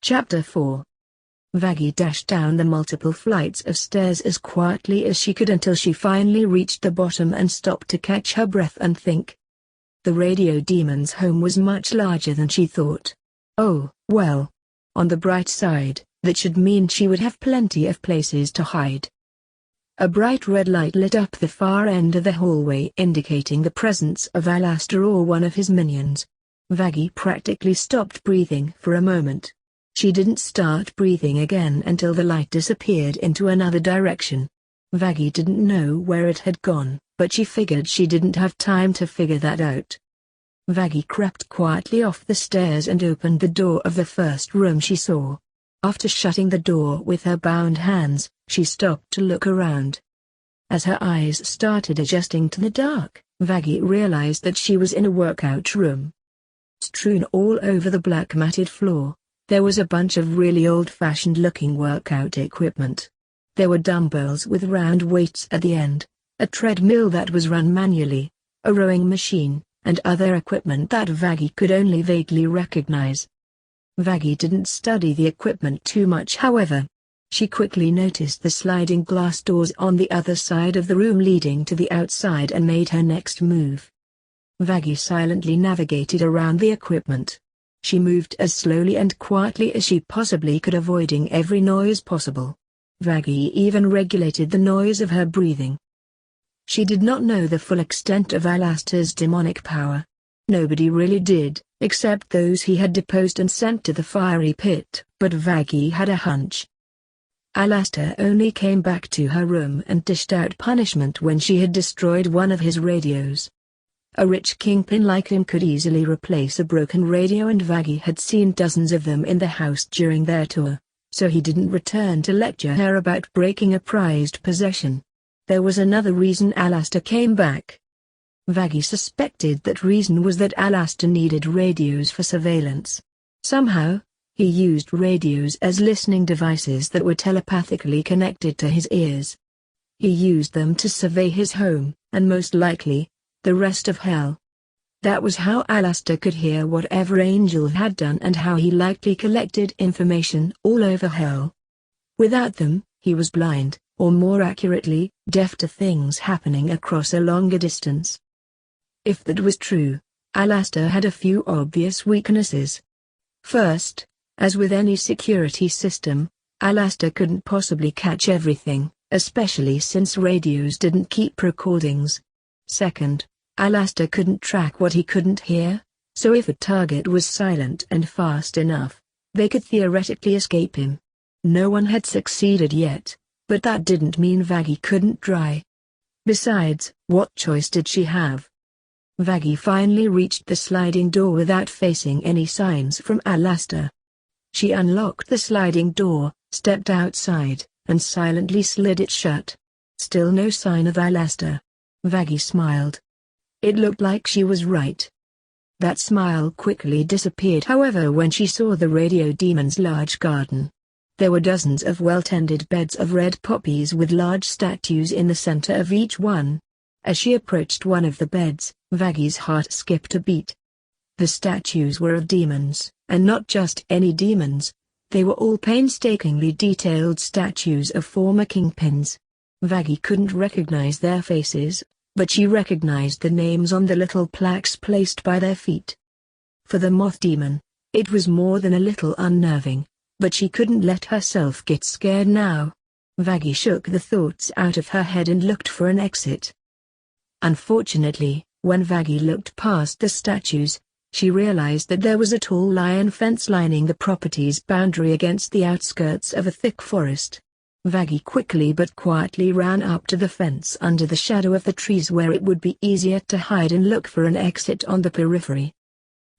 Chapter 4. Vaggie dashed down the multiple flights of stairs as quietly as she could until she finally reached the bottom and stopped to catch her breath and think. The radio demon's home was much larger than she thought. Oh, well. On the bright side, that should mean she would have plenty of places to hide. A bright red light lit up the far end of the hallway, indicating the presence of Alastor or one of his minions. Vaggie practically stopped breathing for a moment. She didn't start breathing again until the light disappeared into another direction. Vaggie didn't know where it had gone, but she figured she didn't have time to figure that out. Vaggie crept quietly off the stairs and opened the door of the first room she saw. After shutting the door with her bound hands, she stopped to look around. As her eyes started adjusting to the dark, Vaggie realized that she was in a workout room. Strewn all over the black matted floor, there was a bunch of really old-fashioned looking workout equipment. There were dumbbells with round weights at the end, a treadmill that was run manually, a rowing machine, and other equipment that Vaggie could only vaguely recognize. Vaggie didn't study the equipment too much, however. She quickly noticed the sliding glass doors on the other side of the room leading to the outside and made her next move. Vaggie silently navigated around the equipment. She moved as slowly and quietly as she possibly could, avoiding every noise possible. Vaggie even regulated the noise of her breathing. She did not know the full extent of Alastor's demonic power. Nobody really did, except those he had deposed and sent to the fiery pit, but Vaggie had a hunch. Alastor only came back to her room and dished out punishment when she had destroyed one of his radios. A rich kingpin like him could easily replace a broken radio, and Vaggie had seen dozens of them in the house during their tour, so he didn't return to lecture her about breaking a prized possession. There was another reason Alastor came back. Vaggie suspected that reason was that Alastor needed radios for surveillance. Somehow, he used radios as listening devices that were telepathically connected to his ears. He used them to survey his home, and most likely, the rest of hell. That was how Alastor could hear whatever Angel had done and how he likely collected information all over hell. Without them, he was blind, or more accurately, deaf to things happening across a longer distance. If that was true, Alastor had a few obvious weaknesses. First, as with any security system, Alastor couldn't possibly catch everything, especially since radios didn't keep recordings. Second, Alastor couldn't track what he couldn't hear, so if a target was silent and fast enough, they could theoretically escape him. No one had succeeded yet, but that didn't mean Vaggie couldn't try. Besides, what choice did she have? Vaggie finally reached the sliding door without facing any signs from Alastor. She unlocked the sliding door, stepped outside, and silently slid it shut. Still no sign of Alastor. Vaggie smiled. It looked like she was right. That smile quickly disappeared, however, when she saw the radio demon's large garden. There were dozens of well-tended beds of red poppies with large statues in the center of each one. As she approached one of the beds, Vaggie's heart skipped a beat. The statues were of demons, and not just any demons. They were all painstakingly detailed statues of former kingpins. Vaggie couldn't recognize their faces, but she recognized the names on the little plaques placed by their feet. For the moth demon, it was more than a little unnerving, but she couldn't let herself get scared now. Vaggie shook the thoughts out of her head and looked for an exit. Unfortunately, when Vaggie looked past the statues, she realized that there was a tall iron fence lining the property's boundary against the outskirts of a thick forest. Vaggie quickly but quietly ran up to the fence under the shadow of the trees where it would be easier to hide and look for an exit on the periphery.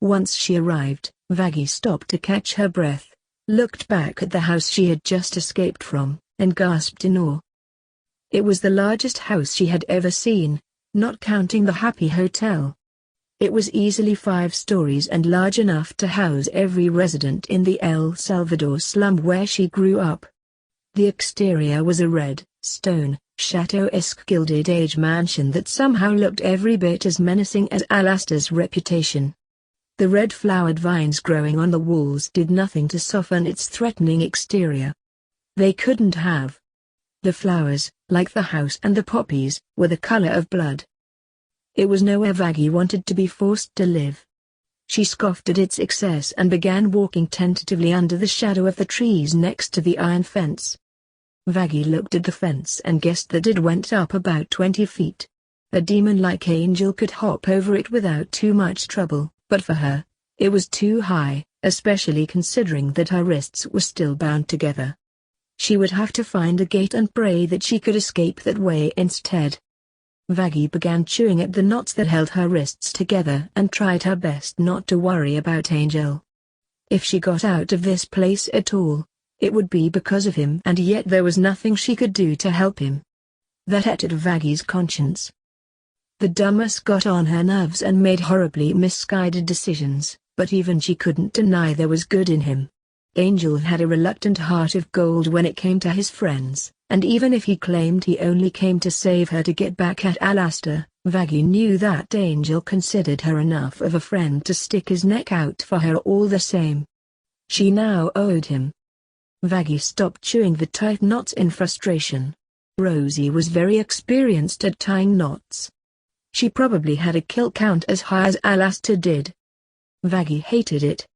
Once she arrived, Vaggie stopped to catch her breath, looked back at the house she had just escaped from, and gasped in awe. It was the largest house she had ever seen, not counting the Happy Hotel. It was easily 5 stories and large enough to house every resident in the El Salvador slum where she grew up. The exterior was a red, stone, chateau-esque Gilded Age mansion that somehow looked every bit as menacing as Alastor's reputation. The red flowered vines growing on the walls did nothing to soften its threatening exterior. They couldn't have. The flowers, like the house and the poppies, were the color of blood. It was nowhere Vaggie wanted to be forced to live. She scoffed at its excess and began walking tentatively under the shadow of the trees next to the iron fence. Vaggie looked at the fence and guessed that it went up about 20 feet. A demon-like angel could hop over it without too much trouble, but for her, it was too high, especially considering that her wrists were still bound together. She would have to find a gate and pray that she could escape that way instead. Vaggie began chewing at the knots that held her wrists together and tried her best not to worry about Angel. If she got out of this place at all, it would be because of him, and yet there was nothing she could do to help him. That ate at Vaggie's conscience. The dumbass got on her nerves and made horribly misguided decisions, but even she couldn't deny there was good in him. Angel had a reluctant heart of gold when it came to his friends, and even if he claimed he only came to save her to get back at Alastor, Vaggie knew that Angel considered her enough of a friend to stick his neck out for her all the same. She now owed him. Vaggie stopped chewing the tight knots in frustration. Rosie was very experienced at tying knots. She probably had a kill count as high as Alastor did. Vaggie hated it.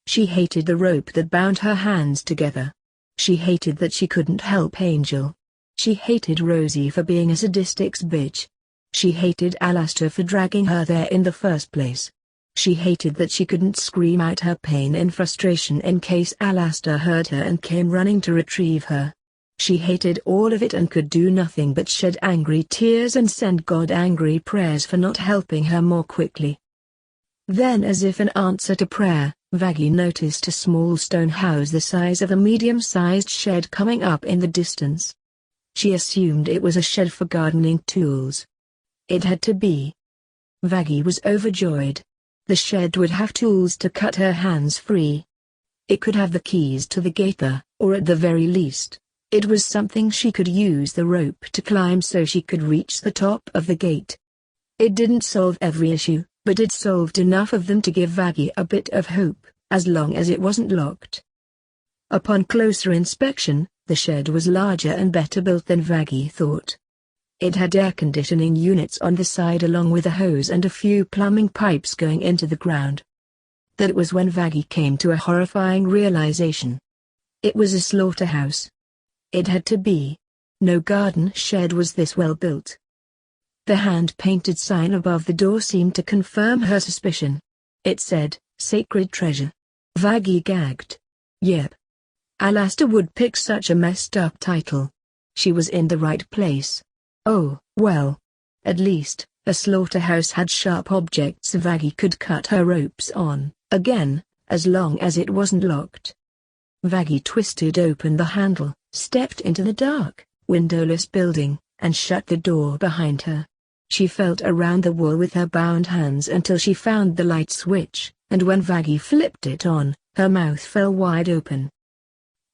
She hated the rope that bound her hands together. She hated that she couldn't help Angel. She hated Rosie for being a sadistic bitch. She hated Alastor for dragging her there in the first place. She hated that she couldn't scream out her pain in frustration in case Alastor heard her and came running to retrieve her. She hated all of it and could do nothing but shed angry tears and send God angry prayers for not helping her more quickly. Then, as if in answer to prayer, Vaggie noticed a small stone house the size of a medium-sized shed coming up in the distance. She assumed it was a shed for gardening tools. It had to be. Vaggie was overjoyed. The shed would have tools to cut her hands free. It could have the keys to the gate there, or at the very least, it was something she could use the rope to climb so she could reach the top of the gate. It didn't solve every issue, but it solved enough of them to give Vaggie a bit of hope, as long as it wasn't locked. Upon closer inspection, the shed was larger and better built than Vaggie thought. It had air conditioning units on the side along with a hose and a few plumbing pipes going into the ground. That was when Vaggie came to a horrifying realization. It was a slaughterhouse. It had to be. No garden shed was this well built. The hand-painted sign above the door seemed to confirm her suspicion. It said, "Sacred Treasure." Vaggie gagged. Yep. Alastor would pick such a messed up title. She was in the right place. Oh, well. At least, a slaughterhouse had sharp objects Vaggie could cut her ropes on, again, as long as it wasn't locked. Vaggie twisted open the handle, stepped into the dark, windowless building, and shut the door behind her. She felt around the wall with her bound hands until she found the light switch, and when Vaggie flipped it on, her mouth fell wide open.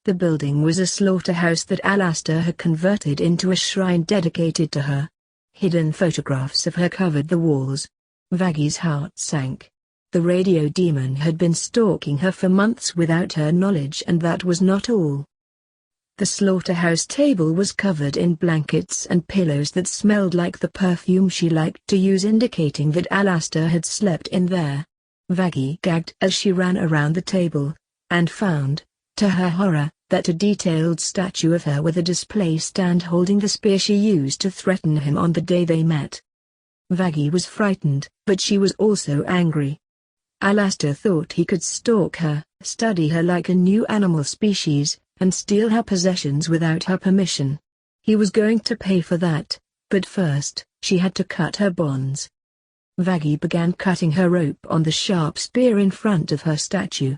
The building was a slaughterhouse that Alastor had converted into a shrine dedicated to her. Hidden photographs of her covered the walls. Vaggie's heart sank. The radio demon had been stalking her for months without her knowledge, and that was not all. The slaughterhouse table was covered in blankets and pillows that smelled like the perfume she liked to use, indicating that Alastor had slept in there. Vaggie gagged as she ran around the table, and found, to her horror, that a detailed statue of her with a display stand holding the spear she used to threaten him on the day they met. Vaggie was frightened, but she was also angry. Alastor thought he could stalk her, study her like a new animal species, and steal her possessions without her permission. He was going to pay for that, but first, she had to cut her bonds. Vaggie began cutting her rope on the sharp spear in front of her statue.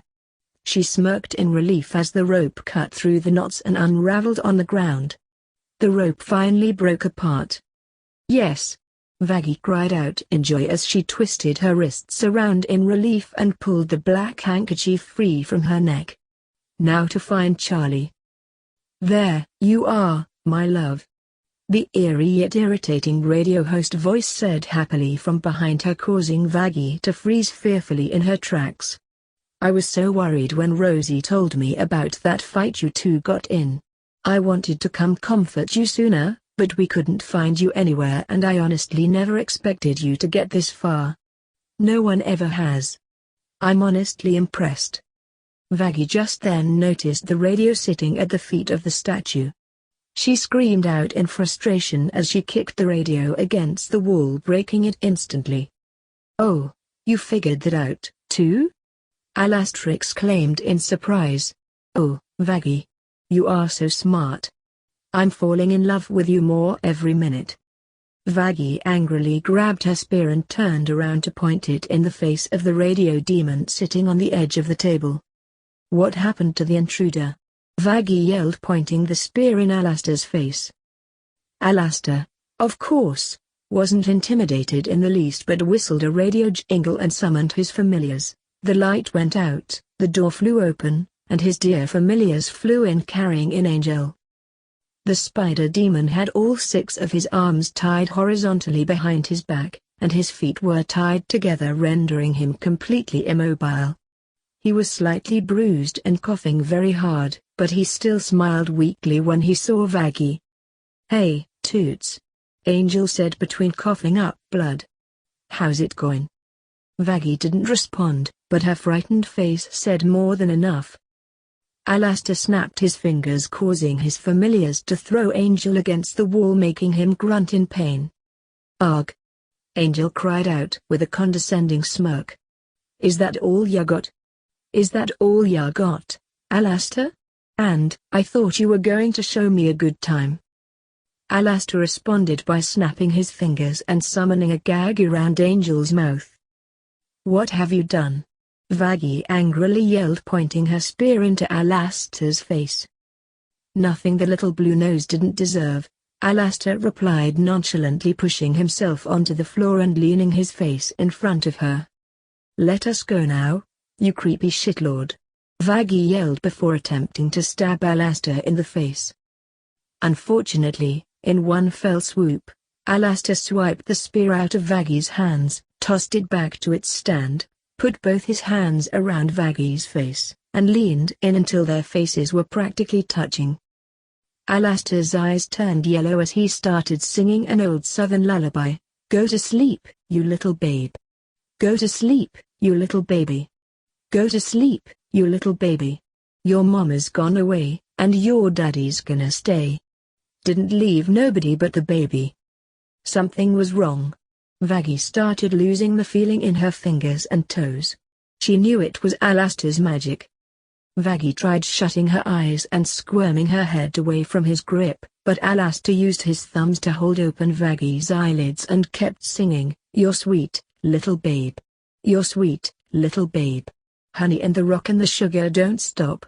She smirked in relief as the rope cut through the knots and unraveled on the ground. The rope finally broke apart. Yes! Vaggie cried out in joy as she twisted her wrists around in relief and pulled the black handkerchief free from her neck. Now to find Charlie. There you are, my love. The eerie yet irritating radio host voice said happily from behind her, causing Vaggie to freeze fearfully in her tracks. I was so worried when Rosie told me about that fight you two got in. I wanted to come comfort you sooner, but we couldn't find you anywhere, and I honestly never expected you to get this far. No one ever has. I'm honestly impressed. Vaggie just then noticed the radio sitting at the feet of the statue. She screamed out in frustration as she kicked the radio against the wall, breaking it instantly. "Oh, you figured that out, too?" Alastor exclaimed in surprise. "Oh, Vaggie. You are so smart. I'm falling in love with you more every minute." Vaggie angrily grabbed her spear and turned around to point it in the face of the radio demon sitting on the edge of the table. "What happened to the intruder?" Vaggie yelled, pointing the spear in Alastor's face. Alastor, of course, wasn't intimidated in the least, but whistled a radio jingle and summoned his familiars. The light went out, the door flew open, and his dear familiars flew in carrying in Angel. The spider demon had all 6 of his arms tied horizontally behind his back, and his feet were tied together, rendering him completely immobile. He was slightly bruised and coughing very hard, but he still smiled weakly when he saw Vaggie. "Hey, Toots," Angel said between coughing up blood. "How's it going?" Vaggie didn't respond, but her frightened face said more than enough. Alastor snapped his fingers, causing his familiars to throw Angel against the wall, making him grunt in pain. "Ugh!" Angel cried out with a condescending smirk. "Is that all ya got? Is that all ya got, Alastor? And I thought you were going to show me a good time." Alastor responded by snapping his fingers and summoning a gag around Angel's mouth. "What have you done?" Vaggie angrily yelled, pointing her spear into Alastor's face. "Nothing the little blue nose didn't deserve," Alastor replied nonchalantly, pushing himself onto the floor and leaning his face in front of her. "Let us go now, you creepy shitlord," Vaggie yelled before attempting to stab Alastor in the face. Unfortunately, in one fell swoop, Alastor swiped the spear out of Vaggie's hands, tossed it back to its stand, put both his hands around Vaggie's face, and leaned in until their faces were practically touching. Alastor's eyes turned yellow as he started singing an old southern lullaby. "Go to sleep, you little babe. Go to sleep, you little baby. Go to sleep, you little baby. Your mama's gone away, and your daddy's gonna stay. Didn't leave nobody but the baby." Something was wrong. Vaggie started losing the feeling in her fingers and toes. She knew it was Alastor's magic. Vaggie tried shutting her eyes and squirming her head away from his grip, but Alastor used his thumbs to hold open Vaggie's eyelids and kept singing, "You're sweet, little babe. You're sweet, little babe. Honey and the rock and the sugar don't stop.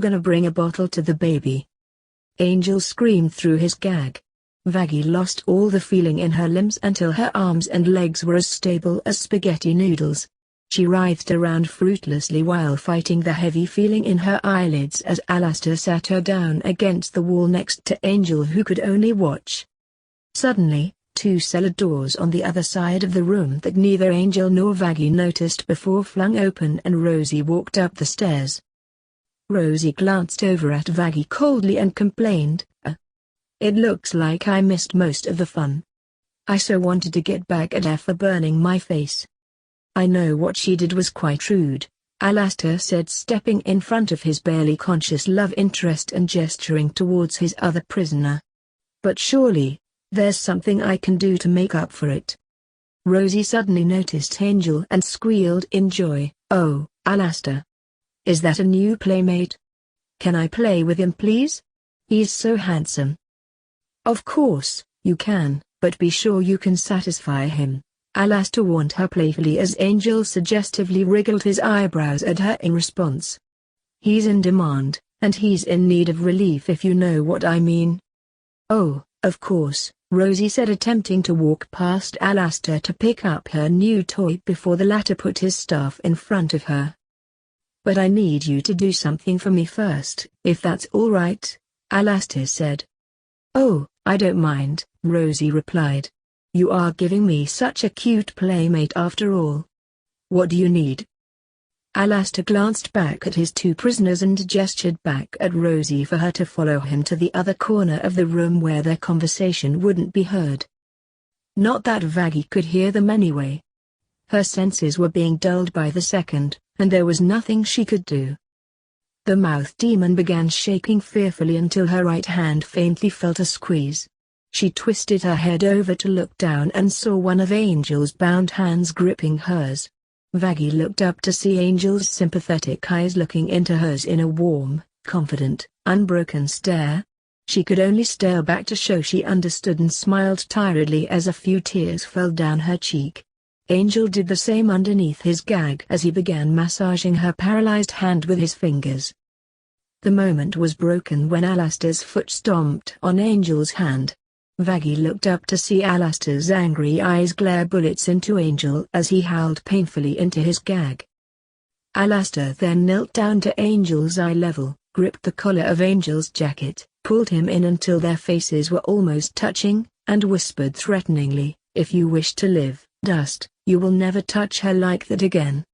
Gonna bring a bottle to the baby." Angel screamed through his gag. Vaggie lost all the feeling in her limbs until her arms and legs were as stable as spaghetti noodles. She writhed around fruitlessly while fighting the heavy feeling in her eyelids as Alastor sat her down against the wall next to Angel, who could only watch. Suddenly, 2 cellar doors on the other side of the room that neither Angel nor Vaggie noticed before flung open, and Rosie walked up the stairs. Rosie glanced over at Vaggie coldly and complained, "It looks like I missed most of the fun. I so wanted to get back at her for burning my face." "I know what she did was quite rude," Alastor said, stepping in front of his barely conscious love interest and gesturing towards his other prisoner. "But surely, there's something I can do to make up for it." Rosie suddenly noticed Angel and squealed in joy, "Oh, Alastor. Is that a new playmate? Can I play with him, please? He's so handsome." "Of course, you can, but be sure you can satisfy him," Alastor warned her playfully as Angel suggestively wriggled his eyebrows at her in response. "He's in demand, and he's in need of relief, if you know what I mean." "Oh, of course," Rosie said, attempting to walk past Alastor to pick up her new toy before the latter put his staff in front of her. "But I need you to do something for me first, if that's all right," Alastor said. "Oh, "I don't mind," Rosie replied. "You are giving me such a cute playmate after all. What do you need?" Alastor glanced back at his two prisoners and gestured back at Rosie for her to follow him to the other corner of the room where their conversation wouldn't be heard. Not that Vaggie could hear them anyway. Her senses were being dulled by the second, and there was nothing she could do. The mouth demon began shaking fearfully until her right hand faintly felt a squeeze. She twisted her head over to look down and saw one of Angel's bound hands gripping hers. Vaggie looked up to see Angel's sympathetic eyes looking into hers in a warm, confident, unbroken stare. She could only stare back to show she understood and smiled tiredly as a few tears fell down her cheek. Angel did the same underneath his gag as he began massaging her paralyzed hand with his fingers. The moment was broken when Alastor's foot stomped on Angel's hand. Vaggie looked up to see Alastor's angry eyes glare bullets into Angel as he howled painfully into his gag. Alastor then knelt down to Angel's eye level, gripped the collar of Angel's jacket, pulled him in until their faces were almost touching, and whispered threateningly, "If you wish to live, Dust, you will never touch her like that again."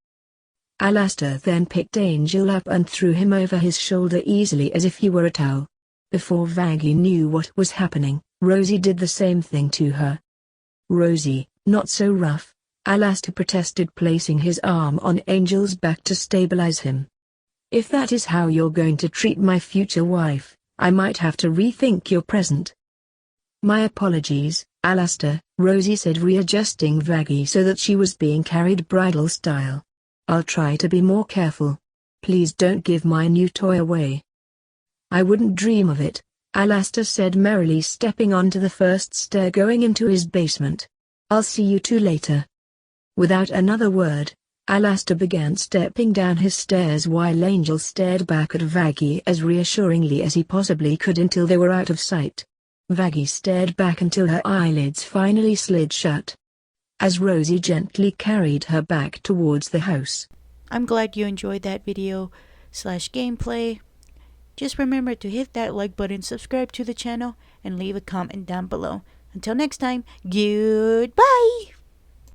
Alastor then picked Angel up and threw him over his shoulder easily as if he were a towel. Before Vaggie knew what was happening, Rosie did the same thing to her. "Rosie, not so rough," Alastor protested, placing his arm on Angel's back to stabilize him. "If that is how you're going to treat my future wife, I might have to rethink your present." "My apologies, Alastor," Rosie said, readjusting Vaggie so that she was being carried bridal style. "I'll try to be more careful. Please don't give my new toy away." "I wouldn't dream of it," Alastor said merrily, stepping onto the first stair going into his basement. "I'll see you two later." Without another word, Alastor began stepping down his stairs while Angel stared back at Vaggie as reassuringly as he possibly could until they were out of sight. Vaggie stared back until her eyelids finally slid shut. As Rosie gently carried her back towards the house. I'm glad you enjoyed that video/gameplay. Just remember to hit that like button, subscribe to the channel, and leave a comment down below. Until next time, goodbye!